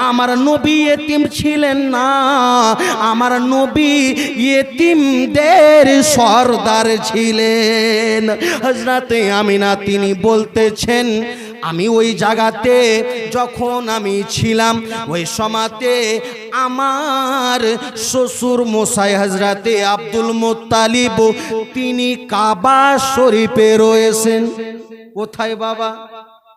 আমার নবী ইতিম ছিলেন না, আমার নবী ইতিমদের সর্দার ছিলেন। হযরতে আমিনা তিনি বলতেছেন, আমি ওই জায়গাতে যখন আমি ছিলাম ওই সময়তে আমার শ্বশুর মশাই হযরতে আব্দুল মুত্তালিব তিনি কাবা শরীফে রয়েছেন। কোথায় বাবা?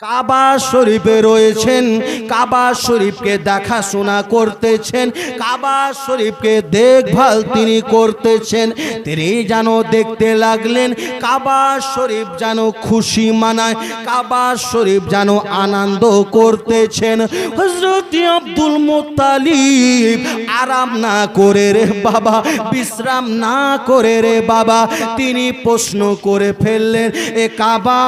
কাবা শরীফে রয়েছেন। কাবা শরীফকে দেখাশোনা করতেছেন, কাবা শরীফকে দেখভাল তিনি করতেছেন। তিনি যেন দেখতে লাগলেন কাবা শরীফ যেন খুশি মানায়, কাবা শরীফ যেন আনন্দ করতেছেন। হযরত আব্দুল মুত্তালিব আরাম না করে রে বাবা, বিশ্রাম না করে রে বাবা, তিনি প্রশ্ন করে ফেললেন, এ কাবা,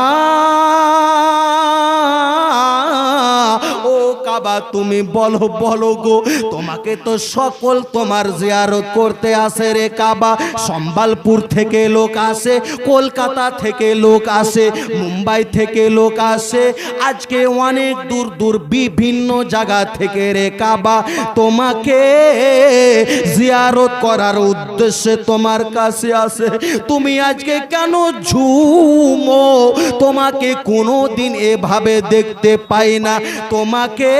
ও কাবা তুমি বলো বলো গো, তোমাকে তো সকল তোমার জিয়ারত করতে আসে রে কাবা। সম্বলপুর থেকে লোক আসে, কলকাতা থেকে লোক আসে, মুম্বাই থেকে লোক আসে, আজকে অনেক দূর দূর বিভিন্ন জায়গা থেকে রে কাবা তোমাকে জিয়ারত করার উদ্দেশ্যে তোমার কাছে আসে। তুমি আজকে কেন ঝুমো? তোমাকে কোনোদিন এভাবে দেখতে পাই না, তোমাকে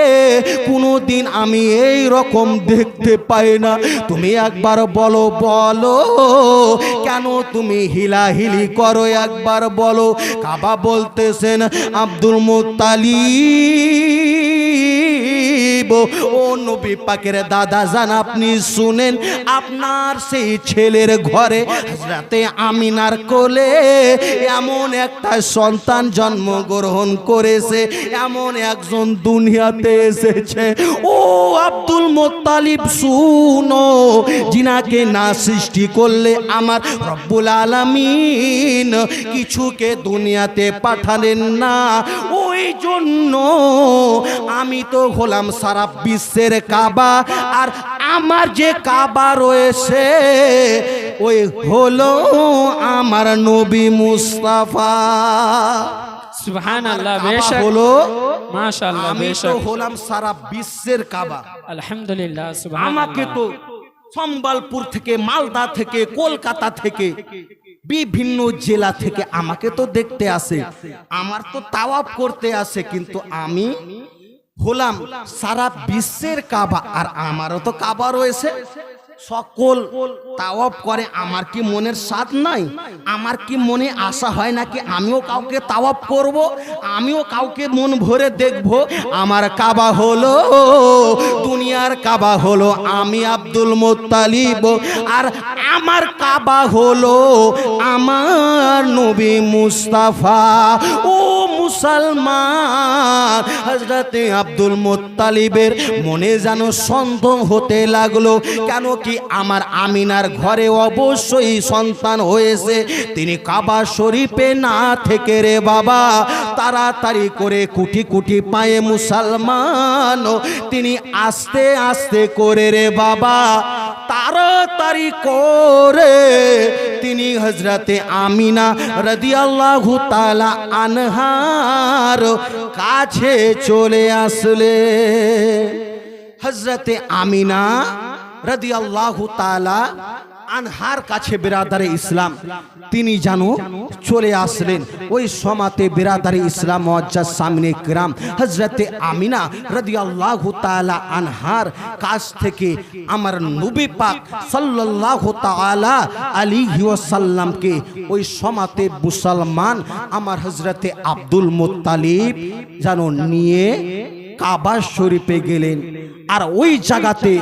কোনোদিন আমি এই রকম দেখতে পাই না। তুমি একবার বলো বলো কেন তুমি হিলাহিলি করো, একবার বলো। কাবা বলতেছেন, আব্দুল মুত্তালিব, ও নবী পাকের দাদা জান আপনি শুনেন, আপনার সেই ছেলের ঘরে হযরতে আমিনার কোলে এমন একটা সন্তান জন্মগ্রহণ করেছে, এমন একজন দুনিয়াতে এসেছে। ও আব্দুল মুত্তালিব শুনো, যিনাকে না সৃষ্টি করলে আমার রব্বুল আলামিন কিছুকে দুনিয়াতে পাঠালেন না, ওই জন্য আমি তো হলাম সারা বিশ্বের কাবা, আর আমার যে কাবা রয়েছে ওই হলো আমার নবী মুস্তাফা। সুবহানাল্লাহ, বেশক হলো মাশাআল্লাহ, আমি তো বেশক হলাম সারা বিশ্বের কাবা। আলহামদুলিল্লাহ, আমাকে সুবহানাল্লাহ। তো সম্বলপুর থেকে, মালদা থেকে, কলকাতা থেকে, বিভিন্ন জেলা থেকে আমাকে তো দেখতে আসে, আমার তো তাওয়াফ করতে আসে, কিন্তু আমি হলাম সারা বিশ্বের কাবা, আর আমারও তো কাবা রয়েছে। সকল তাওয়াফ করে, আমার কি মনের স্বাদ নাই? আমার কি মনে আশা হয় নাকি আমিও কাউকে তাওয়াফ করব, আমিও কাউকে মন ভরে দেখব? আমার কাবা হলো দুনিয়ার কাবা হলো আমি আব্দুল মুত্তালিব, আর আমার কাবা হলো আমার নবী মুস্তাফা। ও মুসলমান, হযরতে আব্দুল মুত্তালিবের মনে যেন সন্দেহ হতে লাগলো, কেন কি আমার আমিনার ঘরে অবশ্যই সন্তান হয়েছে। তিনি কাবা শরীফে না থেকে রে বাবা তাড়াতাড়ি করে কুটি কুটি পায়ে মুসলমান তিনি আস্তে আস্তে করে রে বাবা তাড়াতাড়ি করে তিনি হযরতে আমিনা রাদিয়াল্লাহু তাআলা আনহার কাছে চলে আসলে। হযরতে আমিনা রাদিয়াল্লাহু তাআলা আনহার কাছে বিরাদারে ইসলাম তিনি জানো চলে আসলেন। ওই সময়তে বিরাদারে ইসলাম মুআজ্জাজ সামনে কিরাম হযরতে আমিনা রাদিয়াল্লাহু তাআলা আনহার কাছ থেকে আমার নবী পাক সাল্লাল্লাহু তাআলা আলাইহি ওয়াসাল্লামকে ওই সময়তে মুসলমান আমার হযরতে আব্দুল মুত্তালিব জানো নিয়ে কাবা শরীফে গেলেন। আর ওই জায়গাতে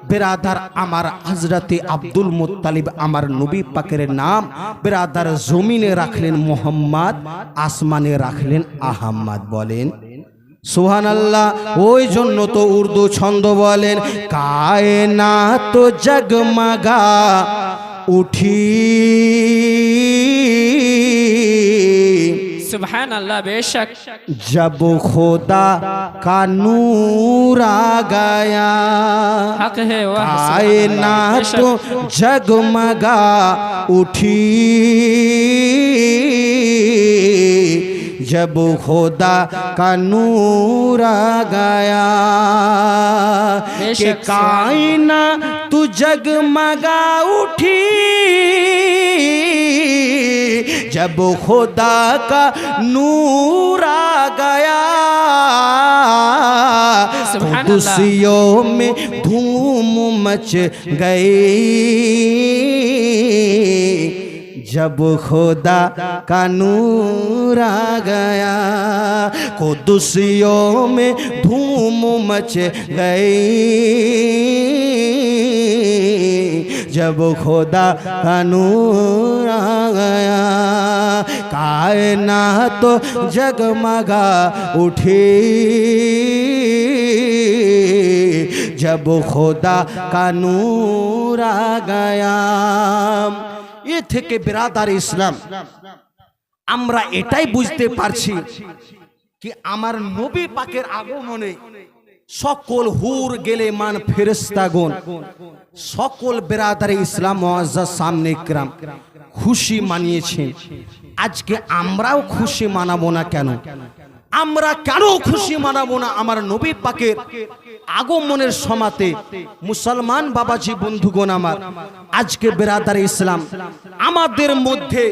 বেরাদার আমার হযরতে আব্দুল মুত্তালিব আমার নবী পাকের নাম বেরাদার জমিনে রাখলেন মুহাম্মদ, আসমানে রাখলেন আহমদ। বলেন সুবহানাল্লাহ। ওই জন্য তো উর্দু ছন্দ বলেন, কায়নাত জগমগা উঠি सुभानअल्लाह, बेशक जब खुदा का नूर आ गया हक है वह कायनात जगमगा उठी जब खुदा का नूर आ गया। कि कायना तू जगमगा उठी जब खुदा का नूर आ गया कुदसियों में धूम मच गई जब खुदा का नूर आ गया कुदसियों में धूम मच गई जब खुदा का नूर आ गया कायनात तो जगमगा उठी जब खुदा का नूर आ गया। এ থেকে বিরাদার ইসলাম আমরা এটাই বুঝতে পারছি কি আমার নবী পাকের আগমনে সকল হুর গেলেমান ফেরেশতাগণ সকল বিরাদার ইসলাম মুআজ্জাজ সামনে ইকরাম খুশি মানিয়েছেন। আজকে আমরাও খুশি মানাবো না কেন? আমরা কেন খুশি মানাবো না আমার নবী পাকের আগমনের সময়তে? মুসলমান বাবাজি বন্ধুগণ আমার, আজকে বিরাদার ইসলাম আমাদের মধ্যে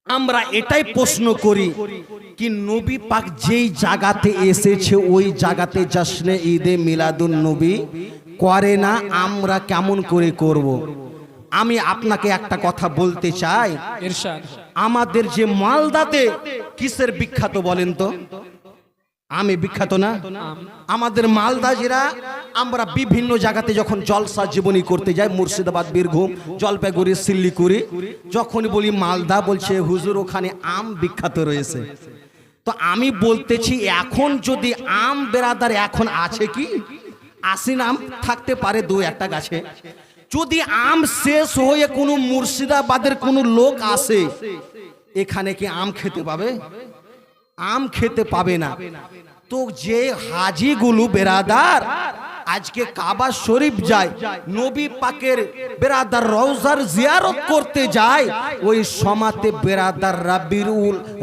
আমরা এটাই প্রশ্ন করি কি নবী পাক যেই জায়গাতে এসেছে ওই জায়গাতে জশ্নে ঈদে মিলাদুন নবী করে না, আমরা কেমন করে করব? আমি আপনাকে একটা কথা বলতে চাই, ইরশাদ। আমাদের যে মালদাতে কিসের বিখ্যাত বলেন তো? আমি বিখ্যাত না? আমাদের মালদা জেলা আমরা বিভিন্ন জায়গাতে যখন জলসা জীবনী করতে যাই, মুর্শিদাবাদ, বীরভূম, জলপাইগুড়ি, শিলিগুড়ি, যখন বলি মালদা বলছে হুজুর ওখানে আম বিখ্যাত রয়েছে। তো আমি বলতেছি এখন যদি আম বেরাদার এখন আছে কি? আম থাকতে পারে দু একটা গাছে। যদি আম শেষ হয়ে কোনো মুর্শিদাবাদের কোনো লোক আসে এখানে কি আম খেতে পাবে? আম খেতে পাবে না। তো যে হাজিগুলো বেরাদার আজকে কাবা শরীফ যায়, নবী পাকের বেরাদার রওজার জিয়ারত করতে যায়, ওই সমাতে বেরাদার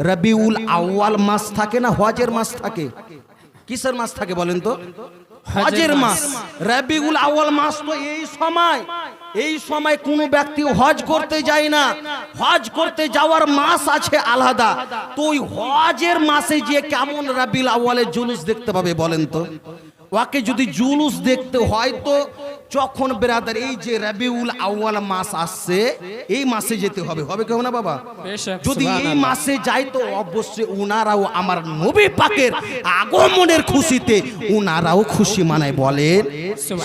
রবিউল আউয়াল মাস থাকে না, হজের মাস থাকে। কিসের মাস থাকে বলেন তো? হজের মাস। রবিউল আউয়াল মাস তো এই সময় কোন ব্যক্তি হজ করতে যায় না, হজ করতে যাওয়ার মাস আছে আলাদা। তো ওই হজের মাসে যে কেমন রবিউল আউয়ালের জুলুস দেখতে পাবে বলেন তো? ওকে যদি জুলুস দেখতে হয় তো যখন বেরাদার এই যে রবিউল আউয়াল মাস আসছে এই মাসে যেতে হবে, হবে কেউ না বাবা? যদি এই মাসে যাই তো অবশ্যই উনারাও আমার নবী পাকের আগমনের খুশিতে উনারাও খুশি মানায়, বলেন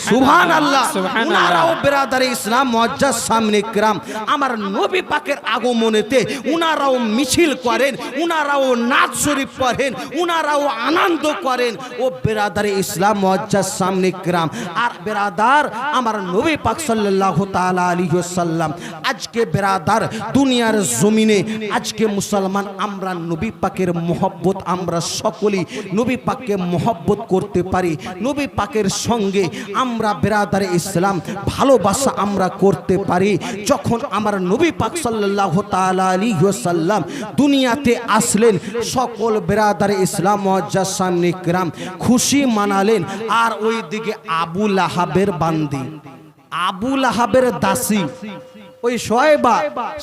সুবহানাল্লাহ। উনারাও বেরাদার ইসলাম মুআজ্জাজ সামনে ইকরাম আমার নবী পাকের আগমনেতে উনারাও মিছিল করেন, উনারাও নাচ শরীফ পড়েন, উনারাও আনন্দ করেন। ও বেরাদার ইসলাম মুআজ্জাজ সামনে ইকরাম আর বেরাদার আমার নবী পাক সাল্লাল্লাহু তাআলা আলাইহি ওয়াসাল্লাম আজকে বেরাদার দুনিয়ার জমিনে আজকে মুসলমান আমরা নবী পাকের মোহব্বত আমরা সকলেই নবী পাককে মোহব্বত করতে পারি, নবী পাকের সঙ্গে আমরা বেরাদার ইসলাম ভালোবাসা আমরা করতে পারি। যখন আমার নবী পাক সাল্লাল্লাহু তাআলা আলাইহি ওয়াসাল্লাম দুনিয়াতে আসলেন সকল বেরাদার ইসলাম মুআজ্জাজ সামনে ইকরাম খুশি মানালেন। আর ওই দিকে আবু লাহাবের বান্দি, আবু লাহাবের দাসী ওই শোয়েবা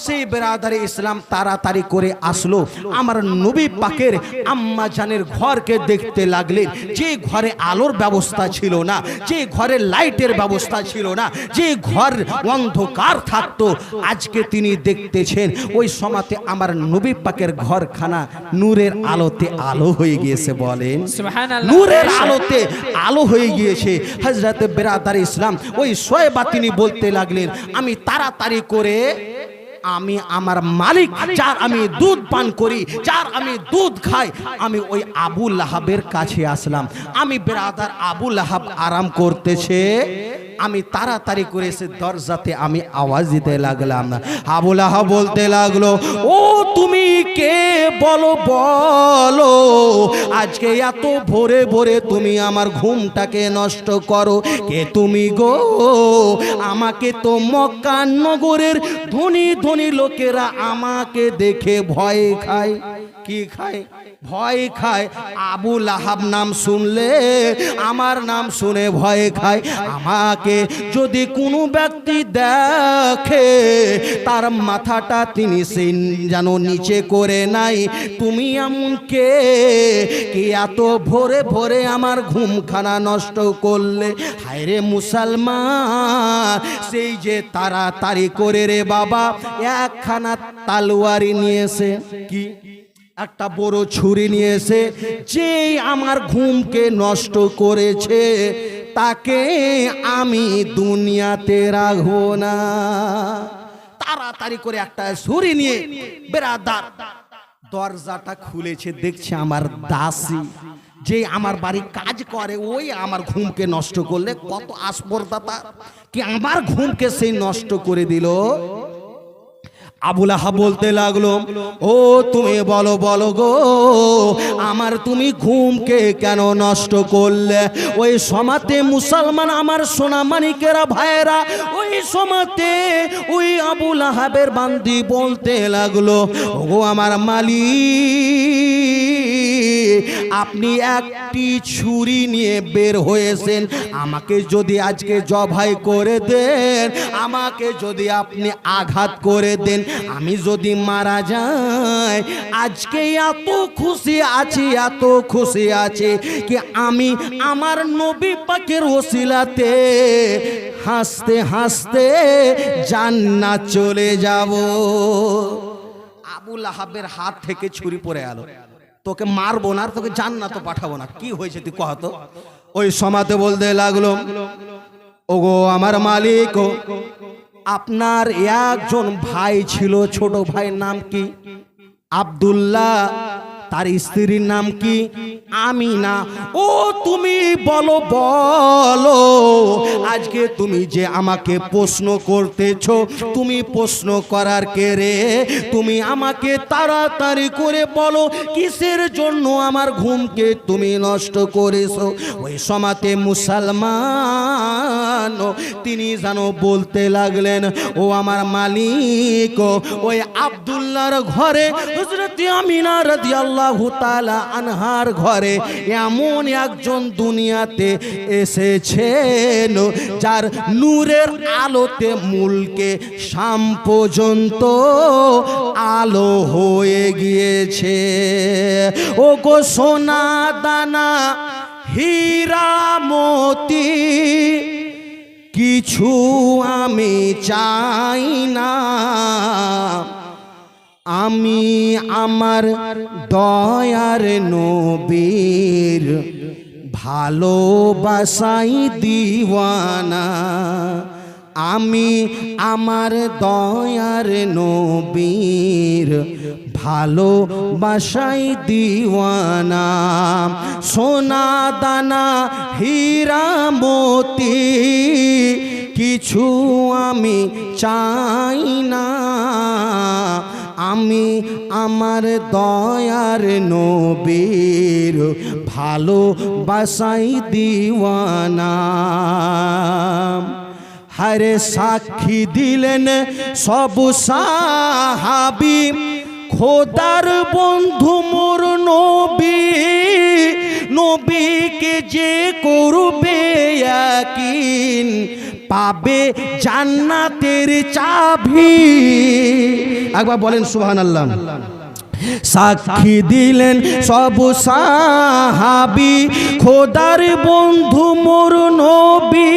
সেই বেরাদারে ইসলাম তাড়াতাড়ি করে আসলো আমার নবী পাকের আম্মা জানের ঘরকে দেখতে লাগলেন। যে ঘরে আলোর ব্যবস্থা ছিল না, যে ঘরে লাইটের ব্যবস্থা ছিল না, যে ঘর অন্ধকার থাকতো আজকে তিনি দেখতেছেন ওই সময়তে আমার নবী পাকের ঘরখানা নূরের আলোতে আলো হয়ে গিয়েছে, বলেন সুবহানাল্লাহ। নূরের আলোতে আলো হয়ে গিয়েছে। হযরত বেরাদারে ইসলাম ওই শোয়েবা তিনি বলতে লাগলেন আমি তাড়াতাড়ি করে আমি আমার মালিক যার আমি দুধ পান করি, যার আমি দুধ খাই, আমি ওই আবু লাহাবের কাছে আসলাম। আমি বেরাদার আবু লাহাব আরাম করতেছে, আমি তাড়াতাড়ি করে এসে দরজাতে আমি আওয়াজ দিতে লাগলাম। আবু লাহাব বলতে লাগলো ও তুমি কে বলো বলো, আজকে এত ভোরে ভোরে তুমি আমার ঘুমটাকে নষ্ট করো, কে তুমি গো? আমাকে তো মক্কা নগরের ধনী ধনী লোকেরা আমাকে দেখে ভয় খায়। কি খায়? ভয় খায়। আবু লাহাব নাম শুনলে, আমার নাম শুনে ভয় খায়। আমাকে যদি কোনো ব্যক্তি দেখে, তার মাথাটা তিনি সেই যেন নিচে করে নাই। তুমি এমন কে কি এত ভোরে ভোরে আমার ঘুমখানা নষ্ট করলে? হায় রে মুসলমান, সেই যে তাড়াতাড়ি করে রে বাবা একখানা তালওয়ারি নিয়েছে, কি একটা বড় ছুরি নিয়ে এসে যে আমার ঘুমকে নষ্ট করেছে তাকে আমি দুনিয়াতে রাখবো না। তাড়াতাড়ি করে একটা ছুরি নিয়ে বেরাদার দরজাটা খুলেছে, দেখছে আমার দাসী যে আমার বাড়ি কাজ করে, ওই আমার ঘুমকে নষ্ট করলে। কত আসপর্দাতা কি আমার ঘুমকে সেই নষ্ট করে দিল। আবু লাহাব বলতে লাগলো, ও তুমি বলো বলো গো, আমার তুমি ঘুমকে কেন নষ্ট করলে? ওই সমাতে মুসলমান আমার সোনা মানিকেরা ভাইয়েরা, ওই সমাতে ওই আবু লাহাবের বান্দি বলতে লাগলো, ও আমার মালিক, আপনি একটি ছুরি নিয়ে বের হয়েছেন, আমাকে যদি আজকে জবাই করে দেন, আমাকে যদি আপনি আঘাত করে দেন, আমি যদি মারা যাই, আজকে এত খুশি আছি, এত খুশি আছি কি আমি আমার নবী পাকের ওসিলাতে হাসতে হাসতে জান্নাত চলে যাব। আবু লাহাবের হাত থেকে ছুরি পড়ে গেল। তোকে মারবো না, আর তোকে জান্নাত পাঠাবো না। কি হয়েছে তুই কহ তো? ওই সমাতে বলতে লাগলো, ওগো আমার মালিক, আপনার একজন ভাই ছিল, ছোট ভাইয়ের নাম কি? আব্দুল্লাহ। তার স্ত্রীর নাম কি? আমিনা। ও তুমি বলো বলো, আজকে তুমি যে আমাকে প্রশ্ন করতেছো, তুমি প্রশ্ন করার কে রে? তুমি আমাকে তাড়াতাড়ি করে বলো, কিসের জন্য আমার ঘুমকে তুমি নষ্ট করেছো? ওই সমাতে মুসলমান তিনি যেন বলতে লাগলেন, ও আমার মালিক, ওই আব্দুল্লাহর ঘরে হযরত আমিনা রাদিয়াল্লাহু তাআলা আনহার ঘরে এমন একজন দুনিয়াতে এসেছেন যার নূরের আলোতে মুলকে শাম পর্যন্ত আলো হয়ে গিয়েছে। ও গো সোনা দানা হীরা মতি কিছু আমি চাই না, আমি আমার দয়ার নবীর ভালোবাসাই দিওয়ানা, আমি আমার দয়ার নবীর ভালোবাসাই দিওয়ানা। সোনা দানা হীরা মতি কিছু আমি চাই না, আমি আমার দয়ার নবীর ভালোবাসাই দিওয়ানা। হরে সাক্ষী দিলেন সব সাহাবী, খোদার বন্ধু মোর নবী, নবীকে যে করবে ইয়াকিন পাবে জান্নাতের চাবি। একবার বলেন সুবহানাল্লাহ। সাক্ষী দিলেন সব সাহাবী, খোদার বন্ধু মোর নবী,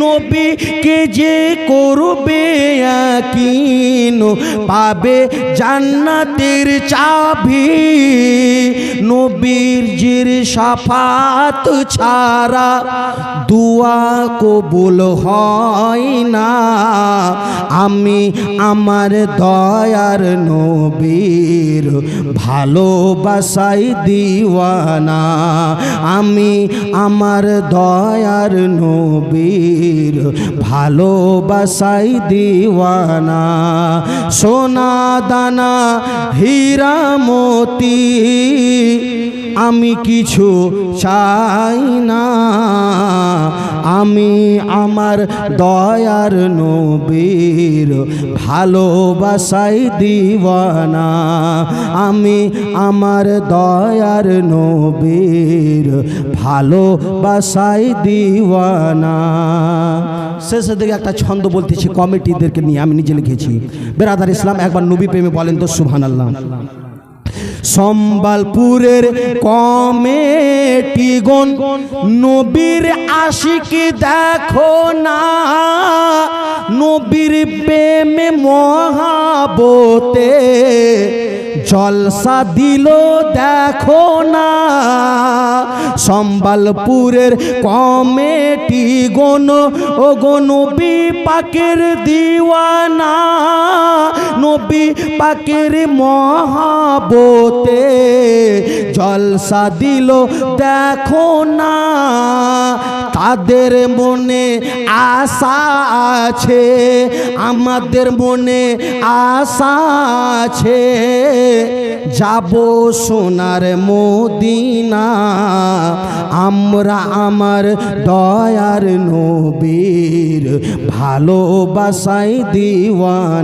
নবীকে যে করবে ইয়াকিন পাবে জান্নাতের চাবি। নবীর জির শাফাত ছাড়া দুয়া কবুল হয় না, আমি আমার দয়ার নবীর ভালোবাসাই দিওয়ানা, আমি আমার দয়ার নবীর ভালোবাসাই দিওয়ানা। সোনা দানা হীরা মতি আমি কিছু চাই না, আমি আমার দয়ার নবীর ভালোবাসাই দিওয়ানা আমি আমার দয়ার নবীর ভালোবাসাই দিওয়ানা শেষের দিকে একটা ছন্দ বলতেছি কমিটিদেরকে নিয়ে আমি নিজে লিখেছি বেরাদার ইসলাম একবার নবী প্রেমে বলেন তো সুবহানাল্লাহ সম্বলপুরের কমিটিগণ নবীর আশিকি দেখো না নবীর প্রেমে মহাবতে জলসা দিল দেখো না সম্বলপুরের কমিটিগণ ও গো নবী পাকের দিওয়ানা নবী পাকের মহাবতে জলসা দিল দেখো না তাদের মনে আশা আছে আমাদের মনে আশা আছে যাব সোনার মদিনা আমরা আমার দয়ার নবীর ভালোবাসাই দিওয়ানা